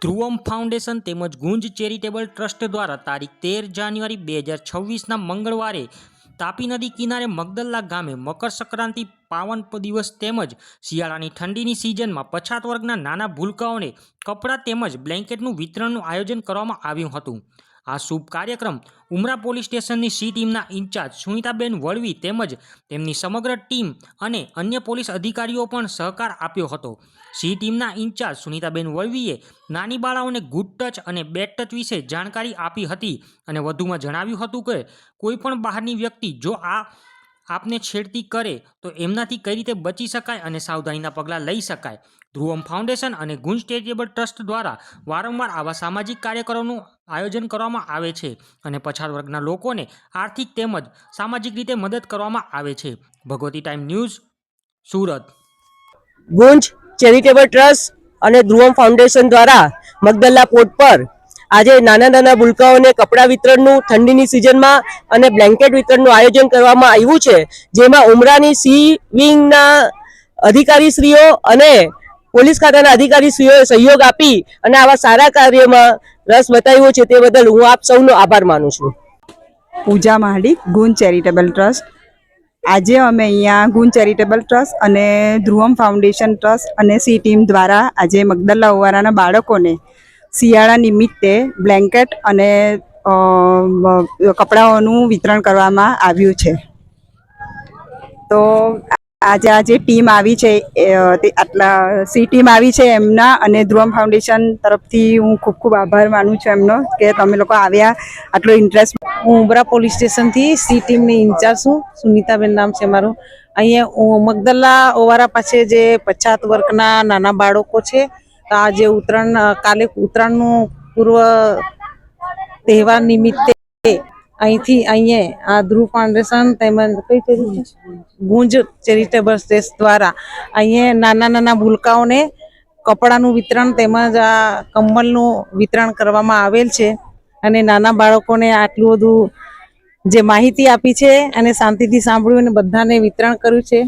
ધ્રુવમ foundation તેમજ ગુંજ charitable trust દ્વારા તારીખ 13 જાન્યુઆરી 2026ના મંગળવારે તાપી નદી કિનારે મગદલ્લા ગામે મકર સંક્રાંતિ પાવન દિવસ તેમજ શિયાળાની ઠંડીની સિઝનમાં પછાત વર્ગના નાના ભૂલકાઓને કપડાં તેમજ બ્લેન્કેટનું વિતરણનું આયોજન કરવામાં આવ્યું હતું। આ શુભ કાર્યક્રમ ઉમરા પોલીસ સ્ટેશનની સી ટીમના ઇન્ચાર્જ સુનિતાબેન વળવી તેમજ તેમની સમગ્ર ટીમ અને અન્ય પોલીસ અધિકારીઓ પણ સહકાર આપ્યો હતો। સી ટીમના ઇન્ચાર્જ સુનિતાબેન વળવીએ નાની બાળાઓને ગુડ ટચ અને બેડ ટચ વિશે જાણકારી આપી હતી અને વધુમાં જણાવ્યું હતું કે કોઈ પણ બહારની વ્યક્તિ જો આપને છેડતી કરે તો એમનાથી કઈ રીતે બચી શકાય અને સાવધાનીના પગલાં લઈ શકાય। ધ્રુવમ ફાઉન્ડેશન અને ગુંજ ચેરિટેબલ ટ્રસ્ટ દ્વારા વારંવાર આવા સામાજિક કાર્યક્રમોનું આયોજન કરવામાં આવે છે અને પછાત વર્ગના લોકોને આર્થિક તેમજ સામાજિક રીતે મદદ કરવામાં આવે છે। Bhagwati time news, Surat. Gunj charitable trust અને ધ્રુવમ ફાઉન્ડેશન દ્વારા મગદલ્લા પોર્ટ પર આજે નાના નાના ભૂલકાઓને કપડા વિતરણનું ઠંડીની સિઝનમાં અને બ્લેન્કેટ વિતરણનું આયોજન કરવામાં આવ્યું છે, જેમાં ઉમરાની સી વિંગના અધિકારીશ્રીઓ અને પોલીસ ખાતાના અધિકારીશ્રીઓએ સહયોગ આપી અને આવા સારા કાર્યમાં રસ બતાવ્યો છે, તે બદલ હું આપ સૌનો આભાર માનું છું। પૂજા મહાડિક, ગુંજ ચેરિટેબલ ટ્રસ્ટ। આજે અમે અહીંયા ગુંજ ચેરિટેબલ ટ્રસ્ટ અને ધ્રુવમ ફાઉન્ડેશન ટ્રસ્ટ અને સી ટીમ દ્વારા આજે મગદલ્લા ઓવારાના બાળકોને શિયાળા નિમિત્તે બ્લેન્કેટ અને કપડાઓનું વિતરણ કરવામાં આવ્યું છે। તો આજે આ જે ટીમ આવી છે આટલા સી ટીમ આવી છે એમના અને ધ્રુવમ ફાઉન્ડેશન તરફથી હું ખૂબ ખૂબ આભાર માનું છું એમનો કે તમે લોકો આવ્યા, આટલો ઇન્ટરેસ્ટ। હું ઉમરા પોલીસ સ્ટેશનથી સી ટીમની ઇન્ચાર્જ છું, સુનિતાબેન નામ છે મારું। અહીંયા મગદલ્લા ઓવારા પાસે જે પછાત વર્ગના નાના બાળકો છે, તો આજે કાલે ઉત્તરાયણનું પૂર્વ તહેવાર નિમિત્તે અહીંથી અહીંયા આ ધ્રુવ ફાઉન્ડેશન તેમજ ગુંજ ચેરિટેબલ ટ્રસ્ટ દ્વારા અહીંયા નાના નાના ભૂલકાઓને કપડાનું વિતરણ તેમજ આ કંબલનું વિતરણ કરવામાં આવેલ છે અને નાના બાળકોને આટલું બધું જે માહિતી આપી છે અને શાંતિથી સાંભળ્યું અને બધાને વિતરણ કર્યું છે।